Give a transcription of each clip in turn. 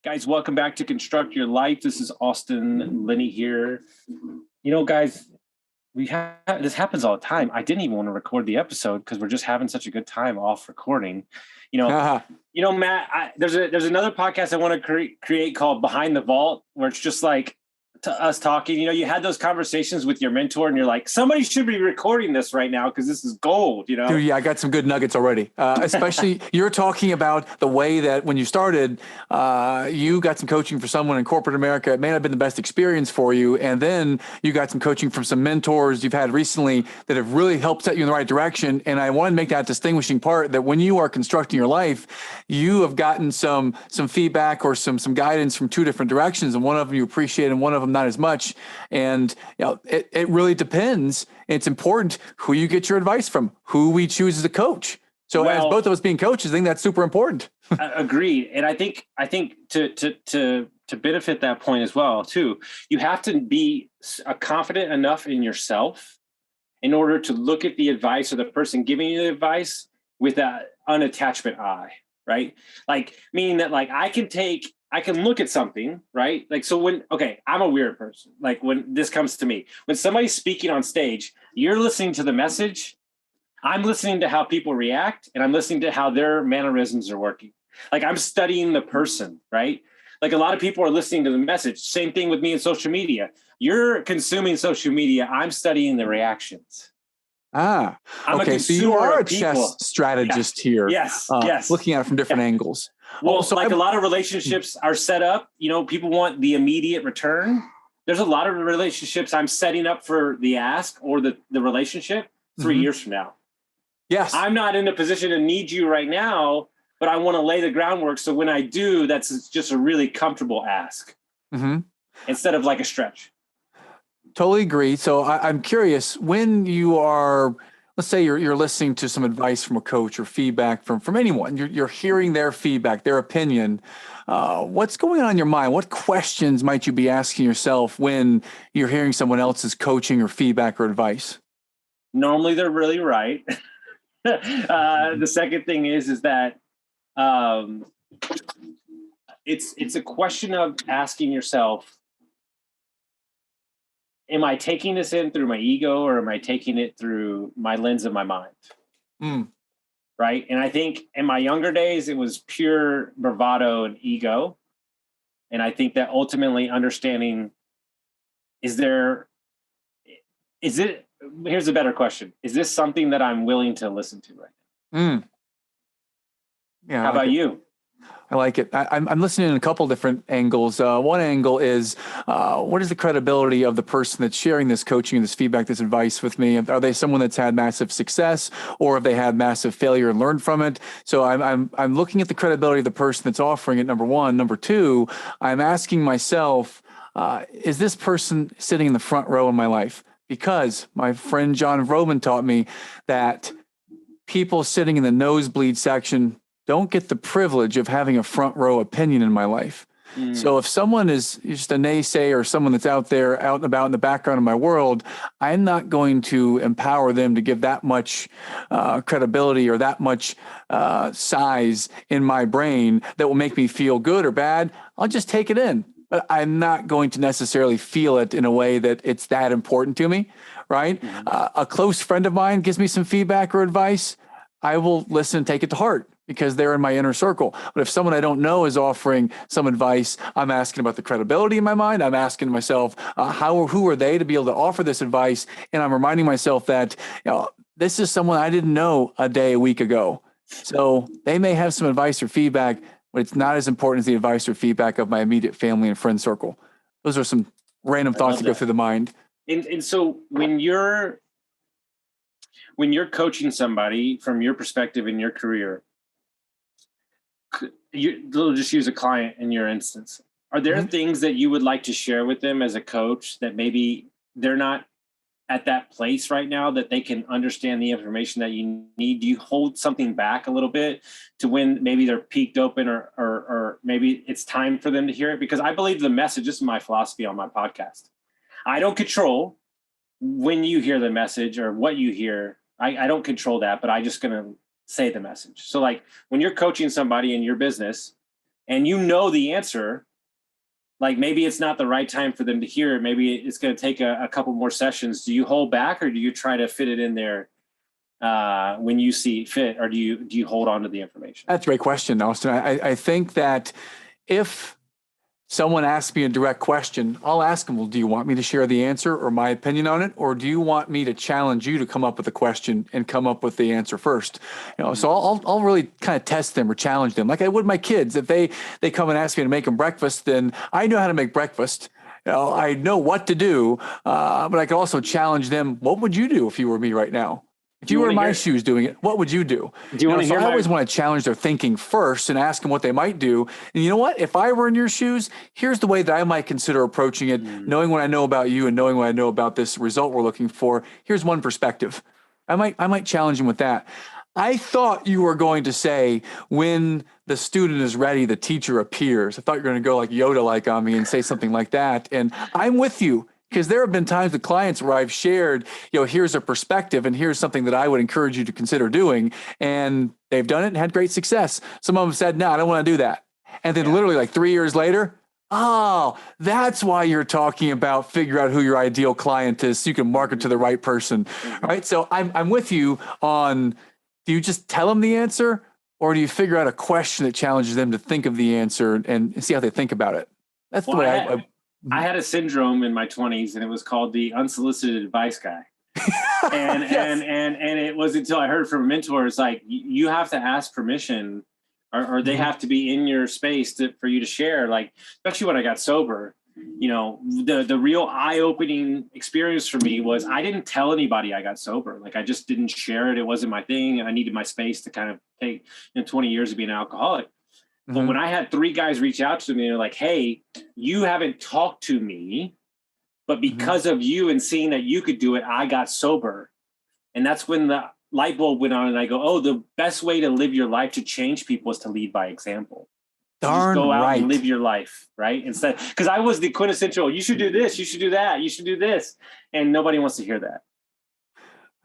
Guys, welcome back to Construct Your Life. This is Austin, Linney here. Guys, this happens all the time. I didn't even want to record the episode because we're just having such a good time off recording. Matt, there's another podcast I want to create called Behind the Vault, where it's just like us talking. You had those conversations with your mentor and you're like, somebody should be recording this right now because this is gold, Dude, yeah, I got some good nuggets already. Especially you're talking about the way that when you started, you got some coaching for someone in corporate America. It may not have been the best experience for you. And then you got some coaching from some mentors you've had recently that have really helped set you in the right direction. And I want to make that distinguishing part that when you are constructing your life, you have gotten some feedback or some guidance from two different directions. And one of them you appreciate and one of them not as much. And it really depends. It's important who you get your advice from, who we choose as a coach. So as both of us being coaches, I think that's super important. Agreed. And I think to benefit that point as well, too, you have to be confident enough in yourself in order to look at the advice or the person giving you the advice with that unattachment eye, right? Like, meaning that I can look at something, right? I'm a weird person. Like when this comes to me, when somebody's speaking on stage, you're listening to the message. I'm listening to how people react and I'm listening to how their mannerisms are working. Like I'm studying the person, right? Like a lot of people are listening to the message. Same thing with me in social media. You're consuming social media. I'm studying the reactions. Okay. So you are a chess strategist here. Yes. Looking at it from different angles. Well, so a lot of relationships are set up, people want the immediate return. There's a lot of relationships I'm setting up for the ask or the relationship 3 years from now. Yes. I'm not in a position to need you right now, but I want to lay the groundwork. So when I do, that's just a really comfortable ask instead of like a stretch. Totally agree. So I'm curious, when you are, let's say you're listening to some advice from a coach or feedback from anyone, you're hearing their feedback, their opinion. What's going on in your mind? What questions might you be asking yourself when you're hearing someone else's coaching or feedback or advice? Normally they're really right. The second thing is that it's a question of asking yourself, am I taking this in through my ego or am I taking it through my lens of my mind? Right. And I think in my younger days, it was pure bravado and ego. And I think that ultimately understanding, here's a better question. Is this something that I'm willing to listen to right now? Yeah. How about you? I like it. I'm listening in a couple different angles. One angle is, what is the credibility of the person that's sharing this coaching, this feedback, this advice with me? Are they someone that's had massive success, or have they had massive failure and learned from it? So I'm looking at the credibility of the person that's offering it, number one. Number two, I'm asking myself, is this person sitting in the front row in my life? Because my friend John Vroman taught me that people sitting in the nosebleed section don't get the privilege of having a front row opinion in my life. So if someone is just a naysayer or someone that's out there, out and about in the background of my world, I'm not going to empower them to give that much credibility or that much size in my brain that will make me feel good or bad. I'll just take it in. But I'm not going to necessarily feel it in a way that it's that important to me, right? A close friend of mine gives me some feedback or advice. I will listen and take it to heart because they're in my inner circle. But if someone I don't know is offering some advice, I'm asking about the credibility in my mind. I'm asking myself, who are they to be able to offer this advice? And I'm reminding myself that this is someone I didn't know a week ago. So they may have some advice or feedback, but it's not as important as the advice or feedback of my immediate family and friend circle. Those are some random thoughts that go through the mind. And so when you're coaching somebody from your perspective in your career, we'll just use a client in your instance. Are there things that you would like to share with them as a coach that maybe they're not at that place right now that they can understand the information that you need? Do you hold something back a little bit to when maybe they're peaked open or maybe it's time for them to hear it? Because I believe the message, this is my philosophy on my podcast. I don't control when you hear the message or what you hear. I don't control that, but I'm just going to say the message. So like when you're coaching somebody in your business, and you know the answer, like maybe it's not the right time for them to hear it. Maybe it's going to take a couple more sessions. Do you hold back, or do you try to fit it in there when you see fit, or do you hold on to the information? That's a great question, Austin. I think that if someone asks me a direct question, I'll ask them, well, do you want me to share the answer or my opinion on it? Or do you want me to challenge you to come up with a question and come up with the answer first? So I'll really kind of test them or challenge them like I would my kids. If they come and ask me to make them breakfast, then I know how to make breakfast. I know what to do, but I could also challenge them. What would you do if you were me right now? If you were in my shoes doing it, what would you do? Do you want to hear? I always want to challenge their thinking first and ask them what they might do. And you know what? If I were in your shoes, here's the way that I might consider approaching it, knowing what I know about you and knowing what I know about this result we're looking for. Here's one perspective. I might challenge them with that. I thought you were going to say, when the student is ready, the teacher appears. I thought you were going to go like Yoda-like on me and say something like that. And I'm with you. Because there have been times with clients where I've shared, here's a perspective and here's something that I would encourage you to consider doing. And they've done it and had great success. Some of them said, no, I don't want to do that. And then literally like 3 years later, oh, that's why you're talking about figure out who your ideal client is so you can market to the right person. All right. So I'm with you on, do you just tell them the answer, or do you figure out a question that challenges them to think of the answer and see how they think about it? That's the way I had a syndrome in my 20s, and it was called the unsolicited advice guy. And it was until I heard from a mentor, it's like, you have to ask permission, or they have to be in your space for you to share. Like, especially when I got sober, the real eye-opening experience for me was I didn't tell anybody I got sober. Like, I just didn't share it. It wasn't my thing. I needed my space to kind of take 20 years of being an alcoholic. But when I had 3 guys reach out to me, they're like, hey, you haven't talked to me, but because of you and seeing that you could do it, I got sober. And that's when the light bulb went on, and I go, oh, the best way to live your life, to change people, is to lead by example. Darn just go out right. and live your life, right? Instead, because I was the quintessential, you should do this, you should do that, you should do this. And nobody wants to hear that.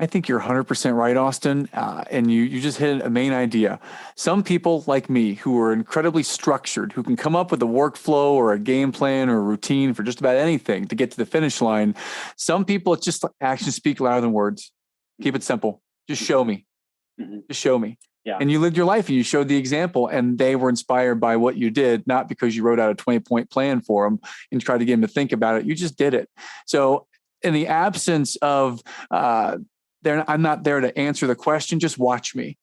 I think you're 100% right, Austin. And you just hit a main idea. Some people like me who are incredibly structured, who can come up with a workflow or a game plan or a routine for just about anything to get to the finish line. Some people, it's just actions speak louder than words. Keep it simple. Just show me. Just show me. Yeah. And you lived your life and you showed the example, and they were inspired by what you did, not because you wrote out a 20-point plan for them and tried to get them to think about it. You just did it. So in the absence of, I'm not there to answer the question. Just watch me.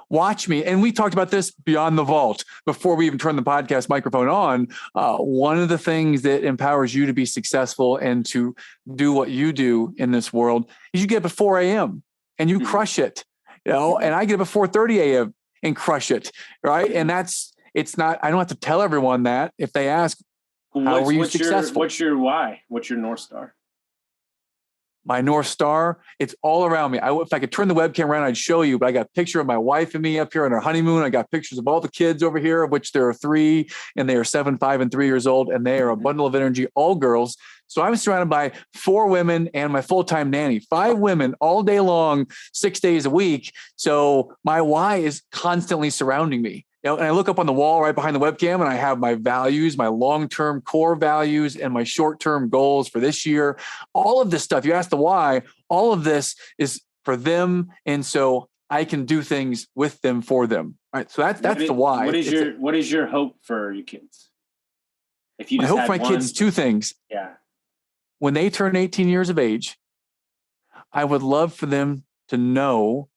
Watch me. And we talked about this beyond the vault before we even turned the podcast microphone on. One of the things that empowers you to be successful and to do what you do in this world is you get up at 4 a.m. and you crush it. And I get up at 4:30 a.m. and crush it. Right. And it's not, I don't have to tell everyone that. If they ask, how were you successful? What's your why? What's your North Star? My North Star, it's all around me. If I could turn the webcam around, I'd show you, but I got a picture of my wife and me up here on our honeymoon. I got pictures of all the kids over here, of which there are 3, and they are 7, 5, and 3 years old, and they are a bundle of energy, all girls. So I'm surrounded by 4 women and my full-time nanny, 5 women all day long, 6 days a week. So my why is constantly surrounding me. And I look up on the wall right behind the webcam, and I have my values, my long-term core values, and my short-term goals for this year. All of this stuff, you ask the why, all of this is for them. And so I can do things with them, for them. All right. So that's the why. What is your hope for your kids? If you just I hope for my kids, 2 things. Yeah. When they turn 18 years of age, I would love for them to know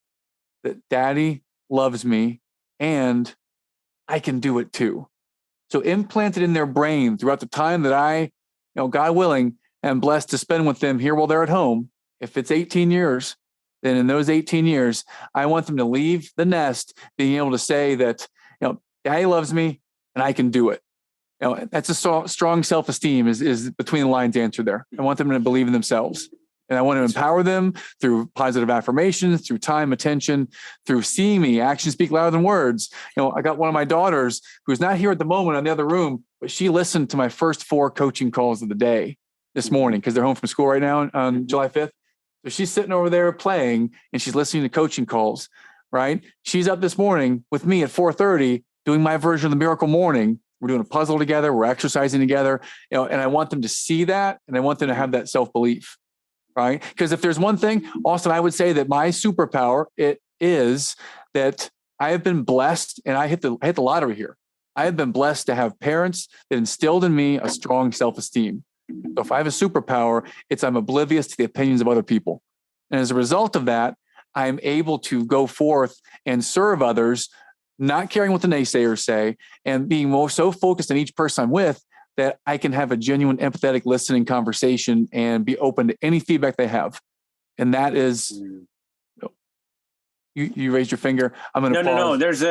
that Daddy loves me and I can do it too. So implanted in their brain throughout the time that I, God willing, am blessed to spend with them here while they're at home. If it's 18 years, then in those 18 years, I want them to leave the nest being able to say that, Daddy loves me and I can do it. That's a strong self-esteem is between the lines answer there. I want them to believe in themselves. And I want to empower them through positive affirmations, through time, attention, through seeing me. Actions speak louder than words. I got one of my daughters who's not here at the moment in the other room, but she listened to my first 4 coaching calls of the day this morning because they're home from school right now on July 5th. So she's sitting over there playing and she's listening to coaching calls, right? She's up this morning with me at 4:30 doing my version of the Miracle Morning We're doing a puzzle together. We're exercising together, and I want them to see that, and I want them to have that self-belief, right? Because if there's one thing, Austin, I would say that my superpower, it is that I have been blessed, and I hit the lottery here. I have been blessed to have parents that instilled in me a strong self-esteem. So if I have a superpower, it's I'm oblivious to the opinions of other people. And as a result of that, I'm able to go forth and serve others, not caring what the naysayers say, and being so focused on each person I'm with that I can have a genuine, empathetic, listening conversation and be open to any feedback they have. And that is, you raised your finger. I'm going to pause. No. There's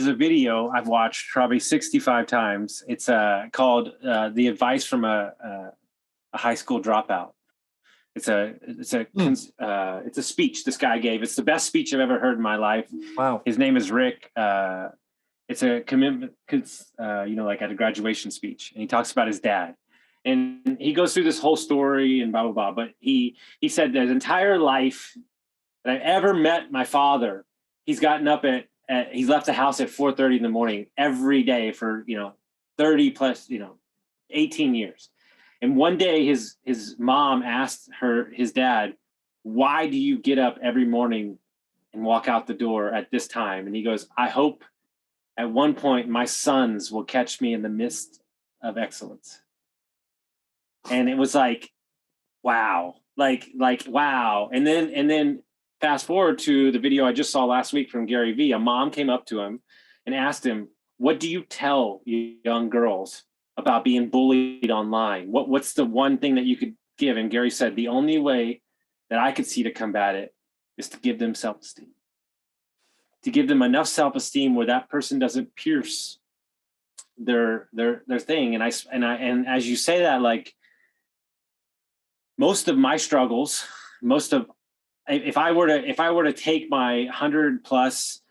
a video I've watched probably 65 times. It's called "The Advice from a High School Dropout." It's a speech this guy gave. It's the best speech I've ever heard in my life. Wow. His name is Rick. It's a commitment, like at a graduation speech, and he talks about his dad, and he goes through this whole story and blah blah blah. But he said that his entire life that I ever met my father, he's gotten up he's left the house at 4:30 in the morning every day for 30 plus 18 years. And one day his mom asked his dad, "Why do you get up every morning and walk out the door at this time?" And he goes, "I hope at one point my sons will catch me in the midst of excellence." And it was like, wow, like wow. And then fast forward to the video I just saw last week from Gary Vee. A mom came up to him and asked him, "What do you tell young girls about being bullied online? What's the one thing that you could give?" And Gary said, "The only way that I could see to combat it is to give them self-esteem, to give them enough self-esteem where that person doesn't pierce their thing." And as you say that, like most of my struggles, if I were to take my 100 plus,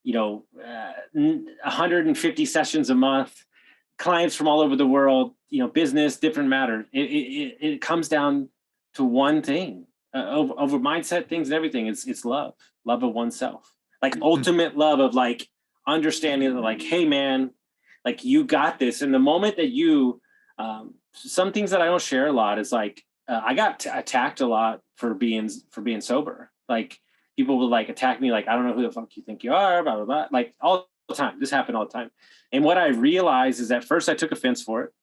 150 sessions a month, clients from all over the world, business, different matter. It comes down to one thing over mindset things and everything. It's love of oneself, like ultimate love of like understanding that like, hey man, like you got this. And the moment that you, some things that I don't share a lot is like, I got attacked a lot for being sober. Like people would like attack me. Like, "I don't know who the fuck you think you are," blah, blah, blah. Like all the time. This happened all the time. And what I realized is at first I took offense for it.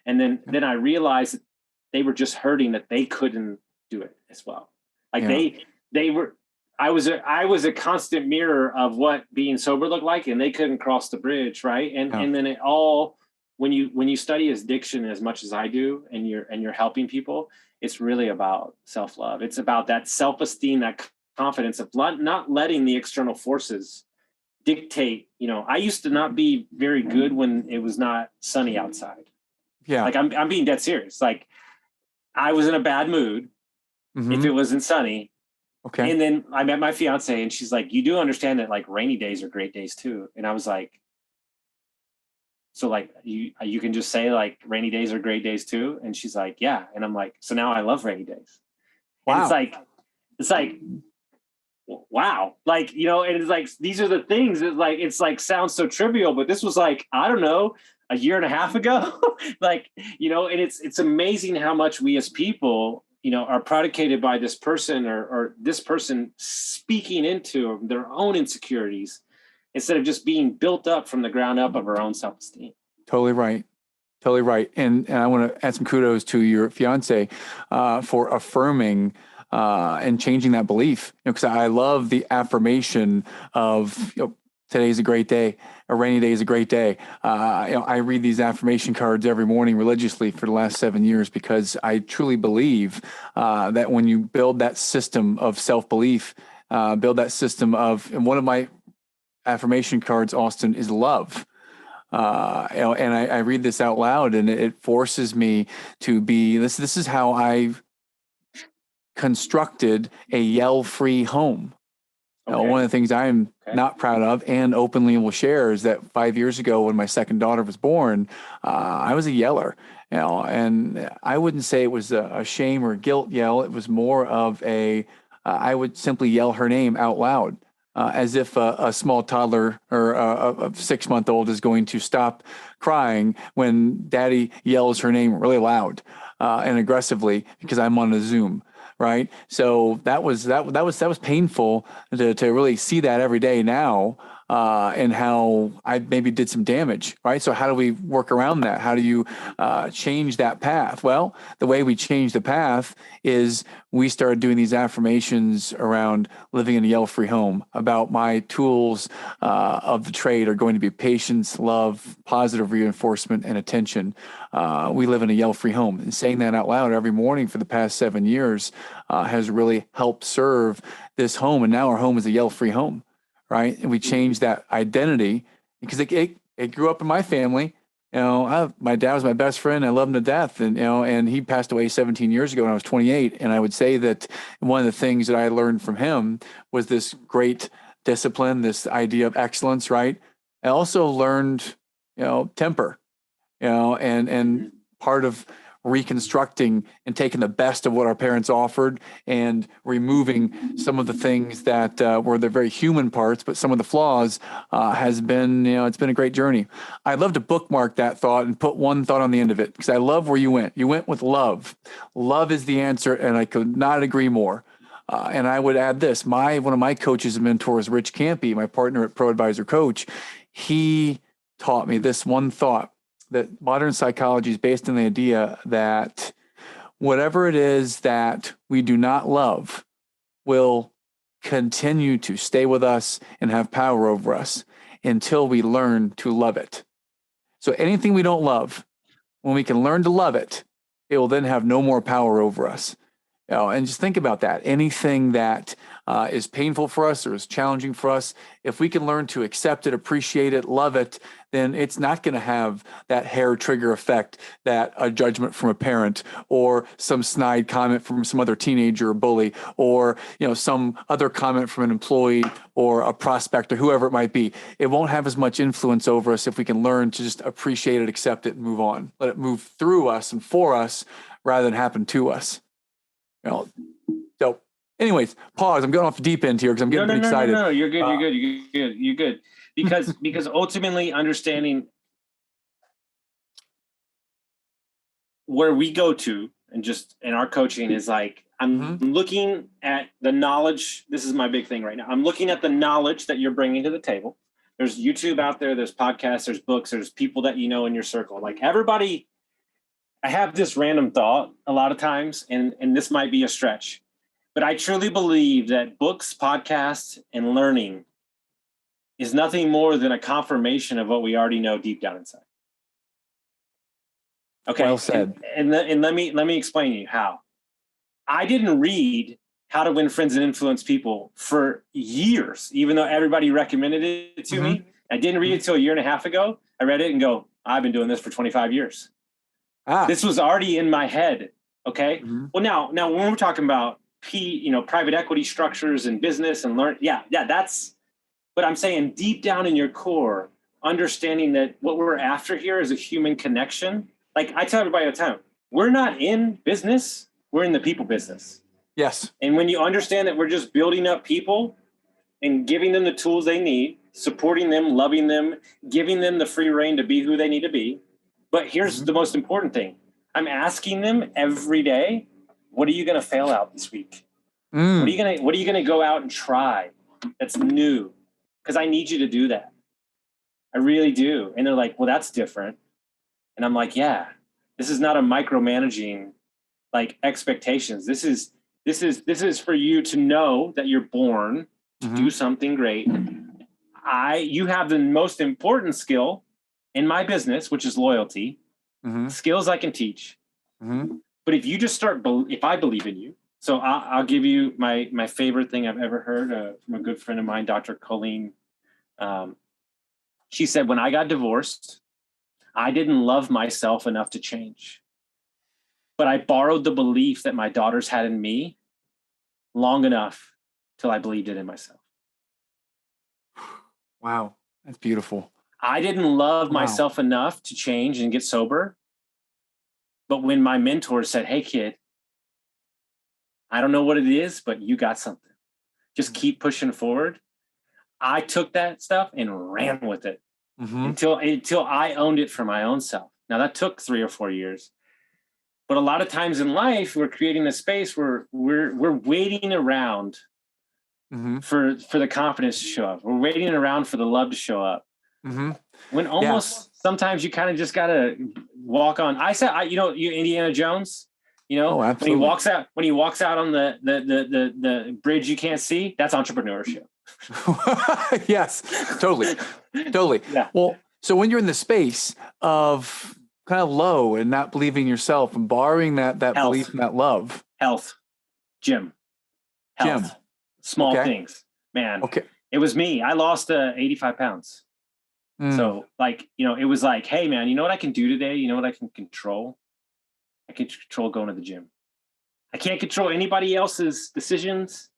And then I realized that they were just hurting that they couldn't do it as well. Like I was a constant mirror of what being sober looked like, and they couldn't cross the bridge. Right. And then it all, when you study addiction as much as I do, and you're helping people, it's really about self-love. It's about that self-esteem, that confidence of not letting the external forces dictate. I used to not be very good when it was not sunny outside. Yeah. Like I'm being dead serious. Like I was in a bad mood if it wasn't sunny. Okay. And then I met my fiance and she's like, "You do understand that like rainy days are great days too." And I was like, "So like you can just say like rainy days are great days too?" And she's like, "Yeah." And I'm like, "So now I love rainy days." Wow. And it's like, wow. Like, and it's like, these are the things that like, it's like, sounds so trivial, but this was like, I don't know, a year and a half ago. Like, and it's amazing how much we as people, are predicated by this person or this person speaking into their own insecurities instead of just being built up from the ground up of our own self-esteem. Totally right. Totally right. And I want to add some kudos to your fiance for affirming and changing that belief. Because I love the affirmation of today's a great day, a rainy day is a great day. I read these affirmation cards every morning religiously for the last 7 years because I truly believe that when you build that system of self-belief, build that system of, and one of my affirmation cards, Austin, is love. And I read this out loud, and it forces me to be, this is how I've constructed a yell-free home. Okay. One of the things I'm not proud of and openly will share is that 5 years ago when my second daughter was born, I was a yeller, and I wouldn't say it was a shame or guilt yell. It was more of I would simply yell her name out loud. as if a small toddler or a 6-month-old is going to stop crying when daddy yells her name really loud and aggressively because I'm on a Zoom. Right. So that was painful to really see that every day now, and how I maybe did some damage. Right. So how do we work around that? How do you change that path? Well, the way we change the path is we started doing these affirmations around living in a yell-free home. About my tools of the trade are going to be patience, love, positive reinforcement, and attention. We live in a yell-free home, and saying that out loud every morning for the past 7 years has really helped serve this home. And now our home is a yell-free home, right? And we changed that identity because it grew up in my family. My dad was my best friend. I love him to death. And he passed away 17 years ago when I was 28. And I would say that one of the things that I learned from him was this great discipline, this idea of excellence, right? I also learned, temper, and part of reconstructing and taking the best of what our parents offered and removing some of the things that were the very human parts, but some of the flaws has been, it's been a great journey. I'd love to bookmark that thought and put one thought on the end of it because I love where you went. You went with love. Love is the answer, and I could not agree more. And I would add this, one of my coaches and mentors, Rich Campy, my partner at Pro Advisor Coach, he taught me this one thought, that modern psychology is based on the idea that whatever it is that we do not love will continue to stay with us and have power over us until we learn to love it. So anything we don't love, when we can learn to love it, it will then have no more power over us. And just think about that. Anything that is painful for us or is challenging for us, if we can learn to accept it, appreciate it, love it, then it's not going to have that hair trigger effect that a judgment from a parent or some snide comment from some other teenager or bully or some other comment from an employee or a prospect or whoever it might be. It won't have as much influence over us if we can learn to just appreciate it, accept it, and move on. Let it move through us and for us rather than happen to us. So anyways, pause. I'm going off the deep end here because I'm getting excited. No, you're good. You're good. Because ultimately understanding where we go to and just in our coaching is like, I'm looking at the knowledge. This is my big thing right now. I'm looking at the knowledge that you're bringing to the table. There's YouTube out there, there's podcasts, there's books, there's people that in your circle. Like everybody, I have this random thought a lot of times, and this might be a stretch, but I truly believe that books, podcasts, and learning is nothing more than a confirmation of what we already know deep down inside. Okay. Well said. And let me explain to you how. I didn't read How to Win Friends and Influence People for years, even though everybody recommended it to me. I didn't read it until a year and a half ago. I read it and go, I've been doing this for 25 years. This was already in my head. Okay. Well, now when we're talking about private equity structures and business and learn. Yeah. That's, but I'm saying deep down in your core, understanding that what we're after here is a human connection. Like I tell everybody all the time, we're not in business. We're in the people business. Yes. And when you understand that we're just building up people and giving them the tools they need, supporting them, loving them, giving them the free reign to be who they need to be. But here's the most important thing. I'm asking them every day, what are you going to fail out this week? What are you going to go out and try that's new? Because I need you to do that. I really do. And they're like, well, that's different. And I'm like, yeah, this is not a micromanaging like expectations. This is for you to know that you're born to do something great. You have the most important skill in my business, which is loyalty, skills I can teach. But if you just if I believe in you, so I'll give you my favorite thing I've ever heard from a good friend of mine, Dr. Colleen. She said, when I got divorced, I didn't love myself enough to change, but I borrowed the belief that my daughters had in me long enough till I believed it in myself. Wow. That's beautiful. I didn't love myself enough to change and get sober. But when my mentor said, hey, kid, I don't know what it is, but you got something. Just keep pushing forward. I took that stuff and ran with it Mm-hmm. until I owned it for my own self. Now that took 3 or 4 years. But a lot of times in life, we're creating a space where we're waiting around Mm-hmm. for the confidence to show up. We're waiting around for the love to show up. Mm-hmm. When almost sometimes you kind of just gotta walk on. You Indiana Jones. Oh, absolutely. When he walks out on the bridge you can't see, that's entrepreneurship. Yes, totally. Yeah. Well, so when you're in the space of kind of low and not believing in yourself and borrowing that belief and that love, health, gym, small things, man. Okay. It was me. I lost 85 pounds. So it was like, hey man, you know what I can do today? You know what I can control? I can control going to the gym. I can't control anybody else's decisions,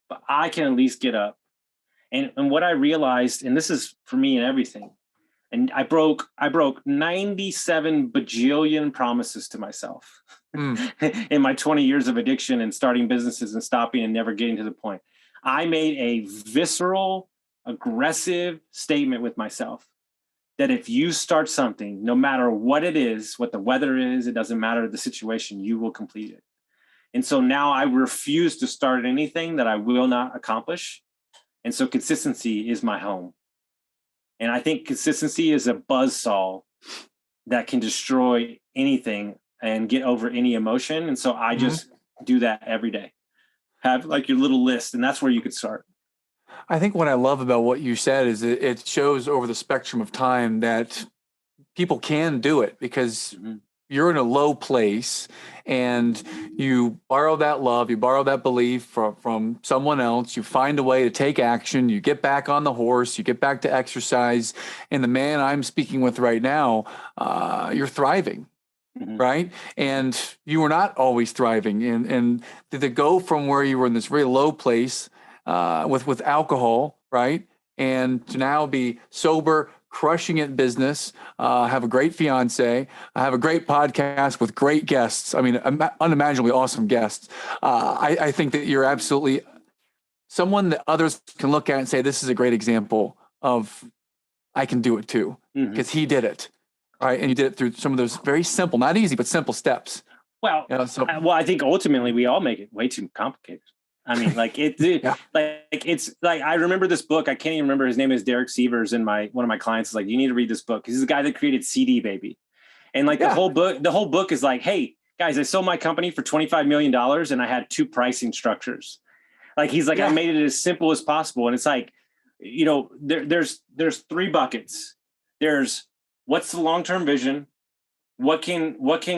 but I can at least get up. And what I realized, and this is for me and everything, and I broke 97 bajillion promises to myself in my 20 years of addiction and starting businesses and stopping and never getting to the point. I made a visceral, aggressive statement with myself that if you start something, no matter what it is, what the weather is, it doesn't matter the situation, you will complete it. And so now I refuse to start anything that I will not accomplish. And so consistency is my home. And I think consistency is a buzzsaw that can destroy anything and get over any emotion. And so I just do that every day. Have like your little list, and that's where you could start. I think what I love about what you said is it shows over the spectrum of time that people can do it because you're in a low place and you borrow that love, you borrow that belief from someone else, you find a way to take action, you get back on the horse, you get back to exercise. And the man I'm speaking with right now, you're thriving. Right. And you were not always thriving. And to go from where you were in this very low place with alcohol, right, and to now be sober, crushing it in business, have a great fiance, have a great podcast with great guests. I mean, unimaginably awesome guests. I think that you're absolutely someone that others can look at and say, this is a great example of I can do it too, because he did it. Right. And you did it through some of those very simple, not easy, but simple steps. Well, I think ultimately we all make it way too complicated. I mean, it's like, I remember this book. I can't even remember. His name is Derek Sievers. And one of my clients is like, you need to read this book. He's the guy that created CD Baby. And the whole book is like, hey guys, I sold my company for $25 million and I had 2 pricing structures. Like, he's like, I made it as simple as possible. And it's like, there's 3 buckets. There's what's the long-term vision? What can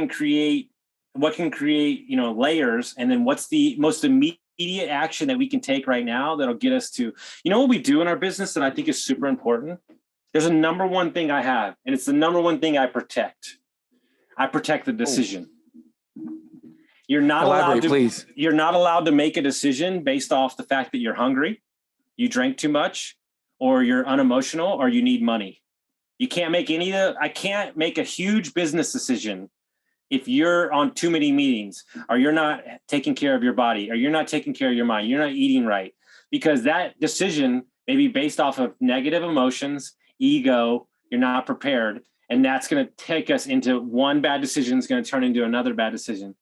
create, layers? And then what's the most immediate action that we can take right now that'll get us to, what we do in our business that I think is super important? There's a number one thing I have, and it's the number one thing I protect. I protect the decision. You're not allowed to make a decision based off the fact that you're hungry, you drank too much, or you're unemotional, or you need money. You can't make I can't make a huge business decision if you're on too many meetings, or you're not taking care of your body, or you're not taking care of your mind, you're not eating right, because that decision may be based off of negative emotions, ego, you're not prepared. And that's going to take us into one bad decision is going to turn into another bad decision.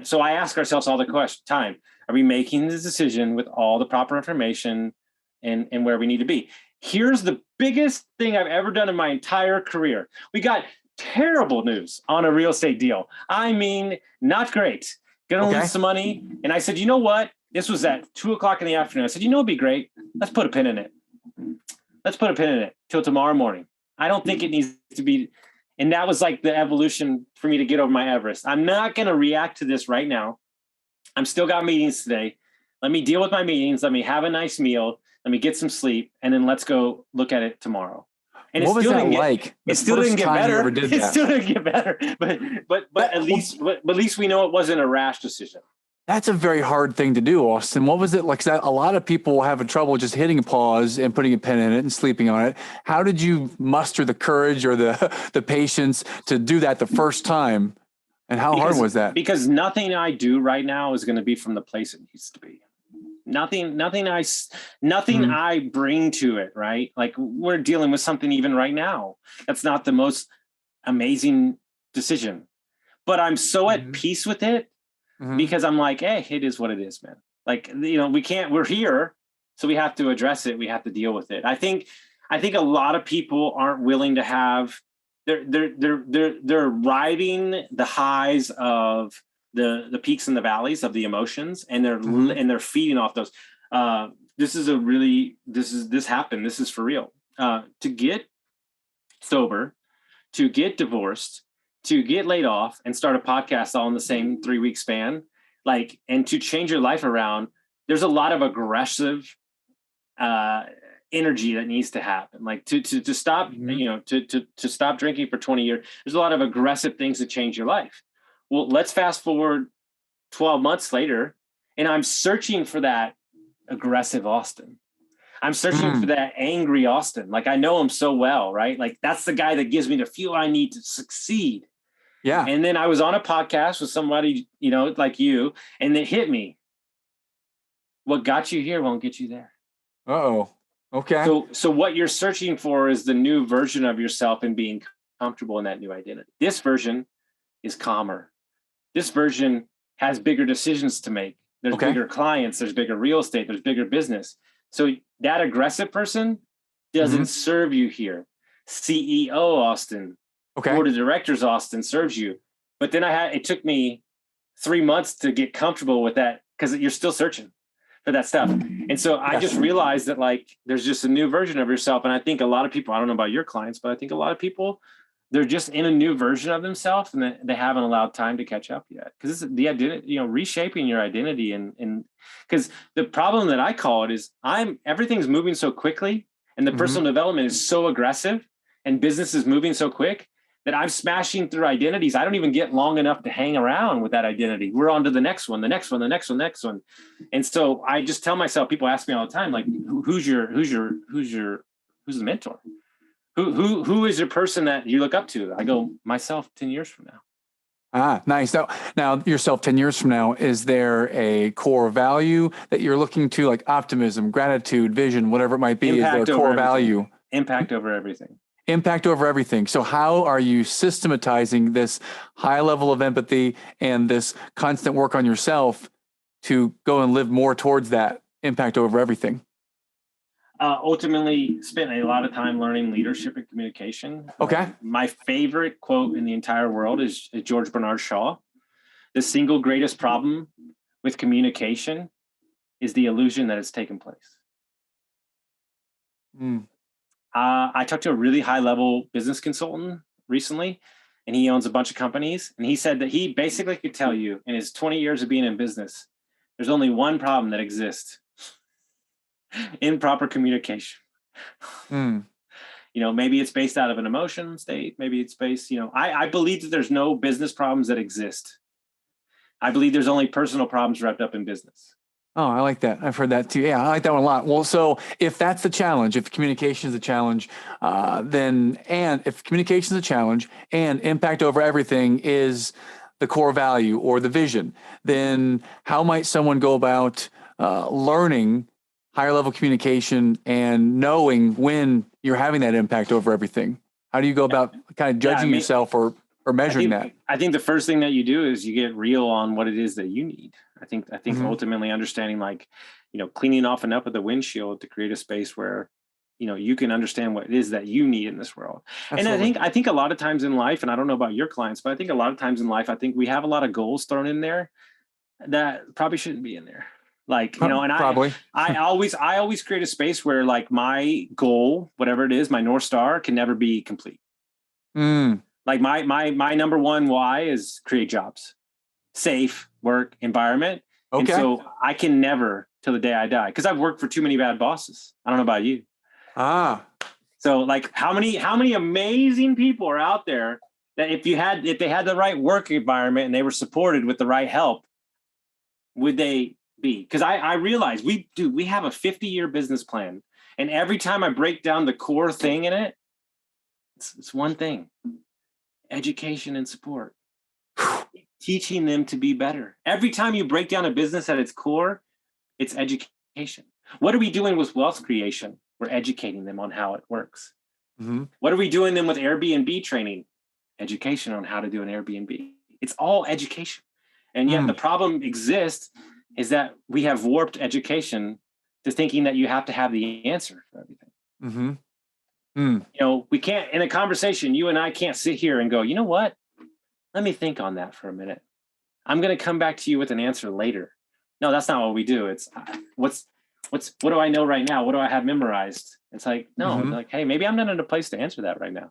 So I ask ourselves all the time, are we making this decision with all the proper information and where we need to be? Here's the biggest thing I've ever done in my entire career. We got terrible news on a real estate deal. I mean, not great. Gonna lose some money. And I said, you know what? This was at 2:00 in the afternoon. I said, it'd be great. Let's put a pin in it. Let's put a pin in it till tomorrow morning. I don't think it needs to be. And that was like the evolution for me to get over my Everest. I'm not going to react to this right now. I'm still got meetings today. Let me deal with my meetings. Let me have a nice meal. Let me get some sleep. And then let's go look at it tomorrow. And what was that like? It still didn't get better. It still didn't get better. But at least we know it wasn't a rash decision. That's a very hard thing to do, Austin. What was it like? A lot of people have trouble just hitting pause and putting a pen in it and sleeping on it. How did you muster the courage or the patience to do that the first time? And how hard was that? Because nothing I do right now is going to be from the place it needs to be. Nothing I bring to it, right? Like we're dealing with something even right now. That's not the most amazing decision, but I'm so at peace with it because I'm like, hey, it is what it is, man. Like, we're here, so we have to address it. We have to deal with it. I think a lot of people aren't willing to have, they're riding the highs of the peaks and the valleys of the emotions, and they're feeding off those. This happened. This is for real. To get sober, to get divorced, to get laid off and start a podcast all in the same 3-week span, and to change your life around, there's a lot of aggressive energy that needs to happen. Like to stop, to stop drinking for 20 years. There's a lot of aggressive things that change your life. Well, let's fast forward 12 months later, and I'm searching for that aggressive Austin. I'm searching for that angry Austin. Like I know him so well, right? Like that's the guy that gives me the fuel I need to succeed. Yeah. And then I was on a podcast with somebody, like you, and it hit me. What got you here won't get you there. Uh-oh. Okay. So what you're searching for is the new version of yourself and being comfortable in that new identity. This version is calmer. This version has bigger decisions to make. There's bigger clients, there's bigger real estate, there's bigger business. So that aggressive person doesn't serve you here. CEO Austin, board of directors Austin serves you. But then it took me 3 months to get comfortable with that because you're still searching for that stuff. And so I just realized that there's just a new version of yourself. And I think a lot of people, I don't know about your clients, but I think a lot of people, they're just in a new version of themselves and they haven't allowed time to catch up yet. Because it's the identity, reshaping your identity. And because the problem that I call it is everything's moving so quickly and the personal development is so aggressive and business is moving so quick that I'm smashing through identities. I don't even get long enough to hang around with that identity. We're on to the next one, the next one, the next one, next one. And so I just tell myself, people ask me all the time, like, who's the mentor? Who is your person that you look up to? I go, myself 10 years from now. Ah, nice. Now yourself 10 years from now, is there a core value that you're looking to, like optimism, gratitude, vision, whatever it might be? Impact is there a core value? Impact over everything. Impact over everything. So how are you systematizing this high level of empathy and this constant work on yourself to go and live more towards that impact over everything? Ultimately spent a lot of time learning leadership and communication. Okay. My favorite quote in the entire world is George Bernard Shaw. The single greatest problem with communication is the illusion that it's taken place. I talked to a really high level business consultant recently, and he owns a bunch of companies. And he said that he basically could tell you in his 20 years of being in business, there's only one problem that exists: improper communication. Maybe it's based out of an emotion state. Maybe it's based, I believe that there's no business problems that exist. I believe there's only personal problems wrapped up in business. Oh, I like that. I've heard that too. Yeah, I like that one a lot. Well, so if that's the challenge, if communication is a challenge, and if communication is a challenge and impact over everything is the core value or the vision, then how might someone go about learning higher level communication and knowing when you're having that impact over everything? How do you go about kind of judging yourself or measuring that? I think the first thing that you do is you get real on what it is that you need. I think ultimately understanding, cleaning off enough of the windshield to create a space where, you can understand what it is that you need in this world. Absolutely. And I think a lot of times in life, and I don't know about your clients, but I think a lot of times in life, I think we have a lot of goals thrown in there that probably shouldn't be in there. Probably. I always create a space where my goal, whatever it is, my North Star can never be complete. Like my number one why is create jobs, safe work environment. Okay. And so I can never till the day I die, because I've worked for too many bad bosses. I don't know about you. So how many amazing people are out there that if they had the right work environment and they were supported with the right help, would they be? Because I realize we have a 50-year business plan, and every time I break down the core thing in it, it's one thing: education and support. Teaching them to be better. Every time you break down a business at its core, It's education. What are we doing with wealth creation? We're educating them on how it works. Mm-hmm. What are we doing them with Airbnb training? Education on how to do an Airbnb. It's all education. And yet the problem exists is that we have warped education to thinking that you have to have the answer for everything. Mm-hmm. Mm. You know, we can't, in a conversation, you and I can't sit here and go, you know what? Let me think on that for a minute. I'm going to come back to you with an answer later. No, that's not what we do. It's what do I know right now? What do I have memorized? It's like, no, like, hey, maybe I'm not in a place to answer that right now.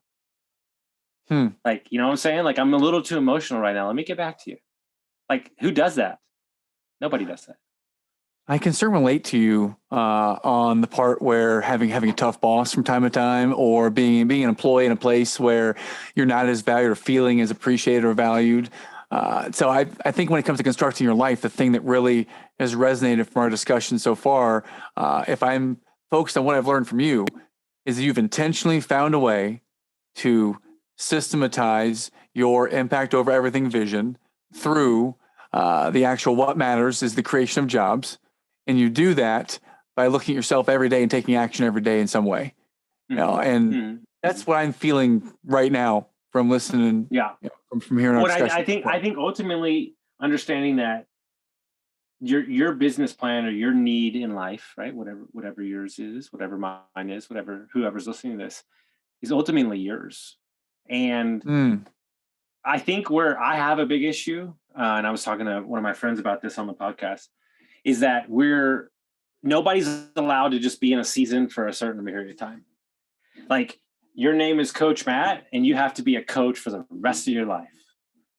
Like, you know what I'm saying? Like, I'm a little too emotional right now. Let me get back to you. Like, who does that? Nobody does that. I can certainly relate to you on the part where having a tough boss from time to time, or being an employee in a place where you're not as valued or feeling as appreciated or valued. So I think when it comes to constructing your life, the thing that really has resonated from our discussion so far, if I'm focused on what I've learned from you, is that you've intentionally found a way to systematize your impact over everything vision through the actual what matters is the creation of jobs. And you do that by looking at yourself every day and taking action every day in some way. You know, and that's what I'm feeling right now from listening. Yeah. You know, from hearing our discussion. I think ultimately understanding that your business plan or your need in life, right? Whatever yours is, whatever mine is, whoever's listening to this is ultimately yours. And I think where I have a big issue, and I was talking to one of my friends about this on the podcast, is that nobody's allowed to just be in a season for a certain period of time. Like, your name is Coach Matt, and you have to be a coach for the rest of your life.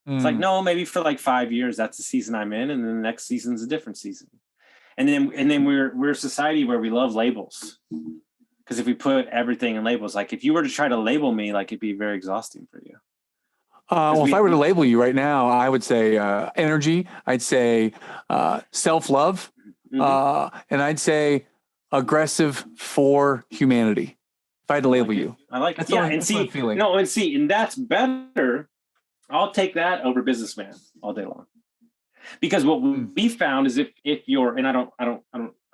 It's like, no, maybe for like 5 years, that's the season I'm in, and then the next season's a different season. And then we're a society where we love labels, because if we put everything in labels, like if you were to try to label me, like it'd be very exhausting for you. Well, if I were to label you right now, I would say energy. I'd say self-love, and I'd say aggressive for humanity. If I had to label you, I like it. Yeah, and that's better. I'll take that over businessman all day long. Because what we found is if you're, and I don't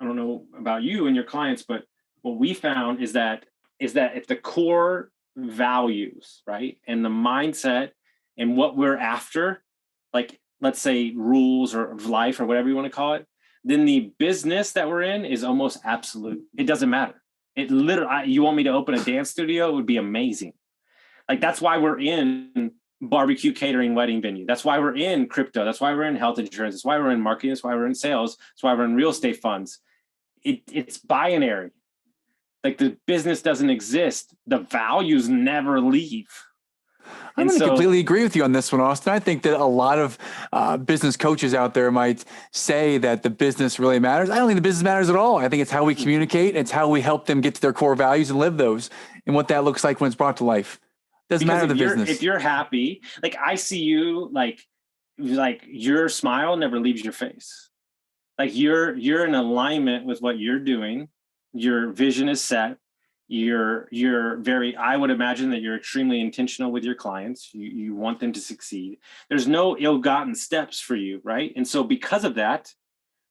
know about you and your clients, but what we found is that if the core values, right, and the mindset and what we're after, like let's say rules or life or whatever you want to call it, then the business that we're in is almost absolute. It doesn't matter. It literally, you want me to open a dance studio? It would be amazing. Like, that's why we're in barbecue catering wedding venue. That's why we're in crypto. That's why we're in health insurance. That's why we're in marketing. That's why we're in sales. That's why we're in real estate funds. It's binary. Like, the business doesn't exist. The values never leave. I'm going to completely agree with you on this one, Austin. I think that a lot of business coaches out there might say that the business really matters. I don't think the business matters at all. I think it's how we communicate. It's how we help them get to their core values and live those, and what that looks like when it's brought to life. Doesn't matter the business. If you're happy, like I see you, like your smile never leaves your face. Like you're in alignment with what you're doing. Your vision is set. You're very, I would imagine that you're extremely intentional with your clients. You want them to succeed. There's no ill-gotten steps for you, right? And so because of that,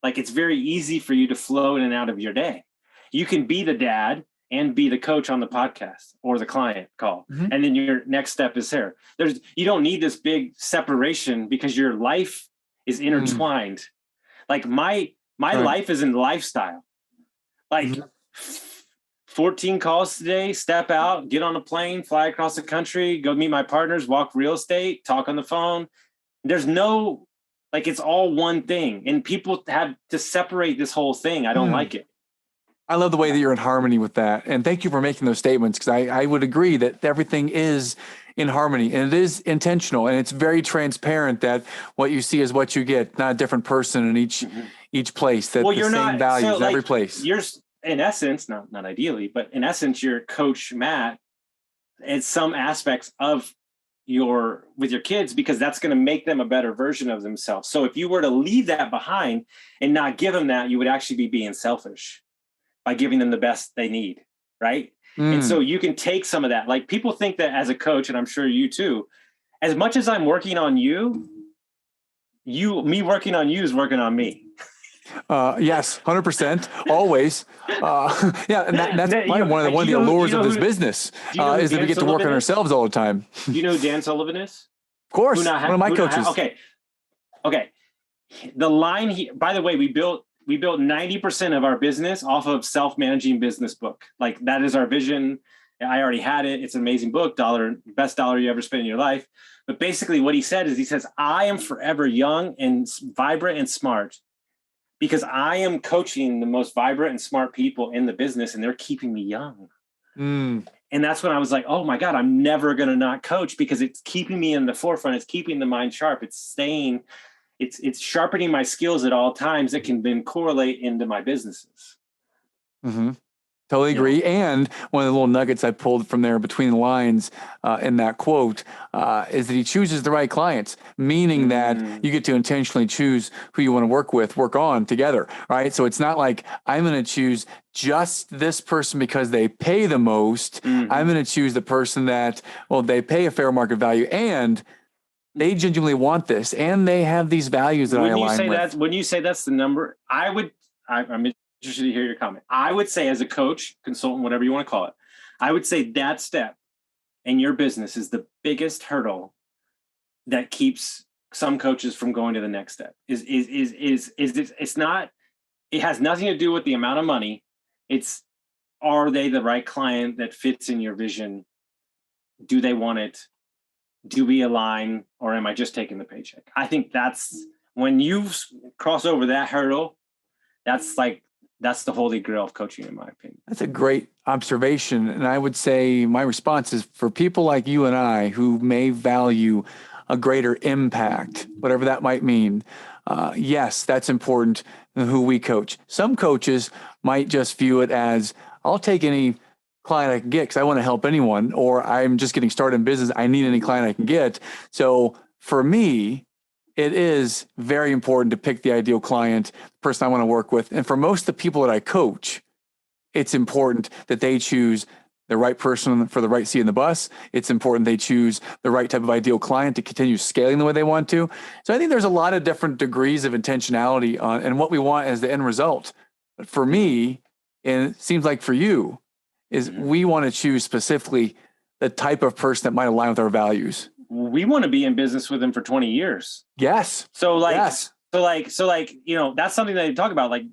like, it's very easy for you to flow in and out of your day. You can be the dad and be the coach on the podcast or the client call. And then your next step is here. You don't need this big separation, because your life is intertwined. Like my life is in lifestyle. Like 14 calls today, step out, get on a plane, fly across the country, go meet my partners, walk real estate, talk on the phone. There's no, like, it's all one thing. And people have to separate this whole thing. I don't like it. I love the way that you're in harmony with that. And thank you for making those statements, because I would agree that everything is in harmony, and it is intentional, and it's very transparent that what you see is what you get, not a different person in each place, that the same values in every place. You're, in essence, not ideally, but in essence, you're Coach Matt in some aspects of with your kids, because that's going to make them a better version of themselves. So if you were to leave that behind and not give them that, you would actually be being selfish by giving them the best they need, right? And so you can take some of that. Like, people think that as a coach, and I'm sure you too, as much as I'm working on you, me working on you is working on me. Yes, 100%, always. Yeah, and that's probably one of the allures of this business is that we get to work on ourselves all the time. Do you know who Dan Sullivan is? Of course, one of my coaches. Okay. The line by the way, we built 90% of our business off of self-managing business book. Like that is our vision. I already had it. It's an amazing book, best dollar you ever spent in your life. But basically what he says, I am forever young and vibrant and smart because I am coaching the most vibrant and smart people in the business and they're keeping me young. And that's when I was like, oh my God, I'm never going to not coach because it's keeping me in the forefront. It's keeping the mind sharp. It's sharpening my skills at all times that can then correlate into my businesses. Mm-hmm. Totally agree. Yeah. And one of the little nuggets I pulled from there between the lines in that quote is that he chooses the right clients, meaning that you get to intentionally choose who you want to work on together, right? So it's not like I'm going to choose just this person because they pay the most. I'm going to choose the person that, well, they pay a fair market value and they genuinely want this and they have these values that I align with. When you say that's the number, I'm interested to hear your comment. I would say as a coach, consultant, whatever you want to call it, I would say that step in your business is the biggest hurdle that keeps some coaches from going to the next step. It's not, it has nothing to do with the amount of money. It's, are they the right client that fits in your vision? Do they want it? Do we align, or am I just taking the paycheck? I think that's when you cross over that hurdle, that's the holy grail of coaching, in my opinion. That's a great observation. And I would say my response is for people like you and I who may value a greater impact, whatever that might mean. Yes, that's important in who we coach. Some coaches might just view it as, I'll take any client I can get because I want to help anyone, or I'm just getting started in business. I need any client I can get. So for me, it is very important to pick the ideal client, the person I want to work with. And for most of the people that I coach, it's important that they choose the right person for the right seat in the bus. It's important they choose the right type of ideal client to continue scaling the way they want to. So I think there's a lot of different degrees of intentionality on and what we want as the end result. But for me, and it seems like for you, is we want to choose specifically the type of person that might align with our values. We want to be in business with them for 20 years. Yes. So that's something that I talk about. Like,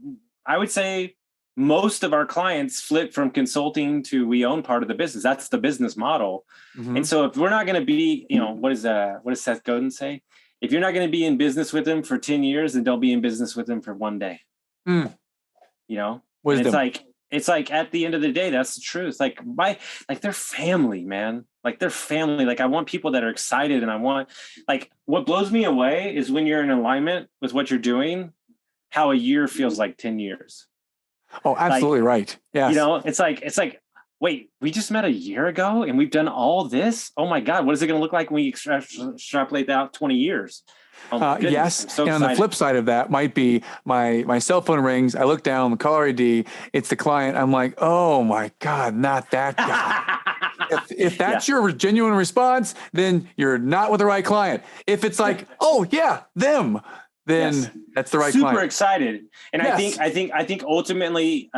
I would say most of our clients flip from consulting to we own part of the business. That's the business model. And so if we're not going to be, what does Seth Godin say? If you're not going to be in business with them for 10 years, then don't be in business with them for one day. Wisdom. It's like at the end of the day, that's the truth. Like they're family, man. Like they're family. Like I want people that are excited, and I want, like, what blows me away is when you're in alignment with what you're doing, how a year feels like 10 years. Oh, absolutely right. Yeah. It's like, wait, we just met a year ago and we've done all this. Oh my God. What is it going to look like when we extrapolate that out 20 years? Yes. So and on the flip side of that might be my cell phone rings. I look down, the caller ID, it's the client. I'm like, oh my God, not that guy. if that's your genuine response, then you're not with the right client. If it's like, oh yeah, them, then that's the right client. Super excited. And I think ultimately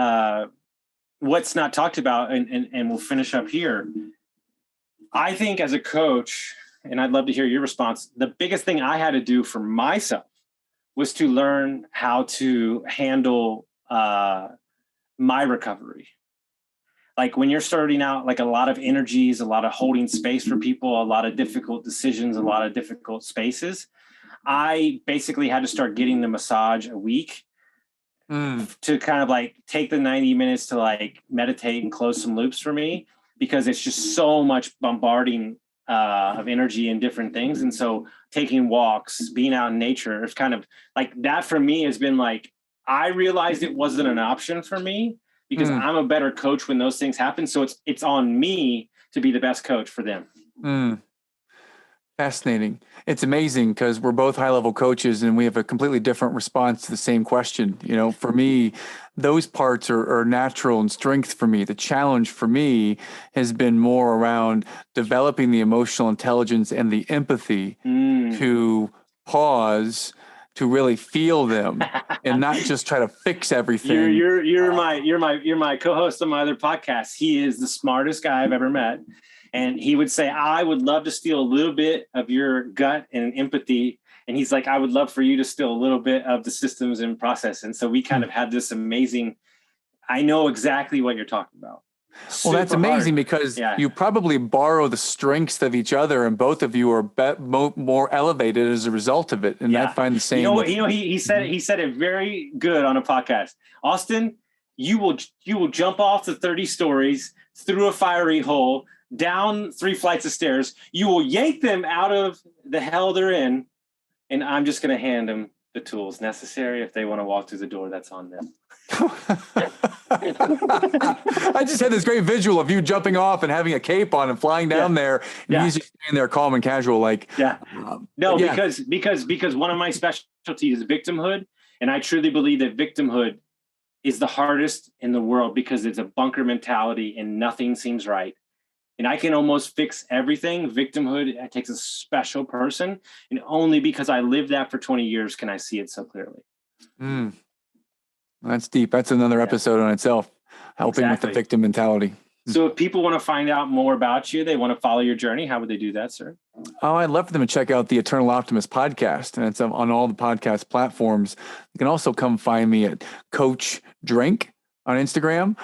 what's not talked about, and we'll finish up here. I think as a coach, and I'd love to hear your response, the biggest thing I had to do for myself was to learn how to handle my recovery. Like when you're starting out, like a lot of energies, a lot of holding space for people, a lot of difficult decisions, a lot of difficult spaces. I basically had to start getting the massage a week to kind of like take the 90 minutes to like meditate and close some loops for me, because it's just so much bombarding of energy and different things. And so taking walks, being out in nature, it's kind of like that for me has been like, I realized it wasn't an option for me because I'm a better coach when those things happen. So it's on me to be the best coach for them. Fascinating. It's amazing because we're both high-level coaches and we have a completely different response to the same question. For me, those parts are natural and strength for me. The challenge for me has been more around developing the emotional intelligence and the empathy to pause, to really feel them and not just try to fix everything. You're my co-host on my other podcast. He is the smartest guy I've ever met. And he would say, I would love to steal a little bit of your gut and empathy. And he's like, I would love for you to steal a little bit of the systems and process. And so we kind of had this amazing, I know exactly what you're talking about. Well, that's amazing because you probably borrow the strengths of each other, and both of you are more elevated as a result of it. And I find the same. He said it very good on a podcast. Austin, you will jump off the 30 stories through a fiery hole, down 3 flights of stairs. You will yank them out of the hell they're in, and I'm just going to hand them the tools necessary. If they want to walk through the door, that's on them. I just had this great visual of you jumping off and having a cape on and flying down there, and he's just standing there calm and casual, like because one of my specialties is victimhood, and I truly believe that victimhood is the hardest in the world because it's a bunker mentality and nothing seems right. And I can almost fix everything. Victimhood, it takes a special person. And only because I lived that for 20 years can I see it so clearly. That's deep. That's another episode on itself, helping with the victim mentality. So if people want to find out more about you, they want to follow your journey, how would they do that, sir? Oh, I'd love for them to check out the Eternal Optimist podcast. And it's on all the podcast platforms. You can also come find me at Coach Drink on Instagram,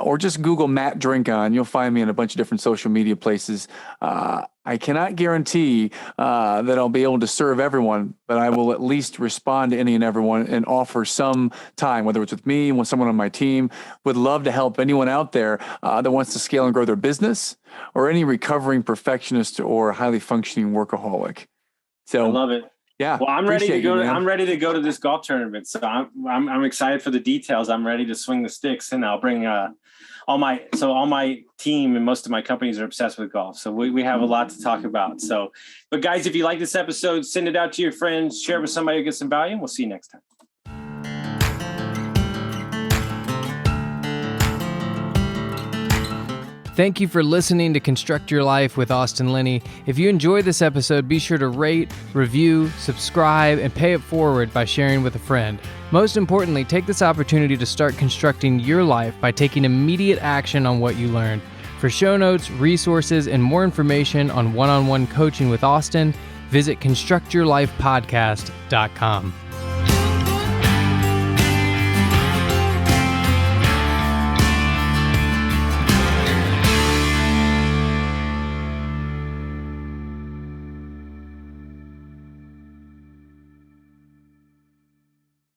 or just Google Matt Drinkhahn. You'll find me in a bunch of different social media places. I cannot guarantee that I'll be able to serve everyone, but I will at least respond to any and everyone and offer some time, whether it's with me, with someone on my team. Would love to help anyone out there that wants to scale and grow their business, or any recovering perfectionist or highly functioning workaholic. So I love it. Yeah. Well, I'm ready to go. I'm ready to go to this golf tournament. So I'm excited for the details. I'm ready to swing the sticks, and I'll bring all my team and most of my companies are obsessed with golf. So we have a lot to talk about. So, but guys, if you like this episode, send it out to your friends, share it with somebody who gets some value, and we'll see you next time. Thank you for listening to Construct Your Life with Austin Linney. If you enjoyed this episode, be sure to rate, review, subscribe, and pay it forward by sharing with a friend. Most importantly, take this opportunity to start constructing your life by taking immediate action on what you learned. For show notes, resources, and more information on one-on-one coaching with Austin, visit constructyourlifepodcast.com.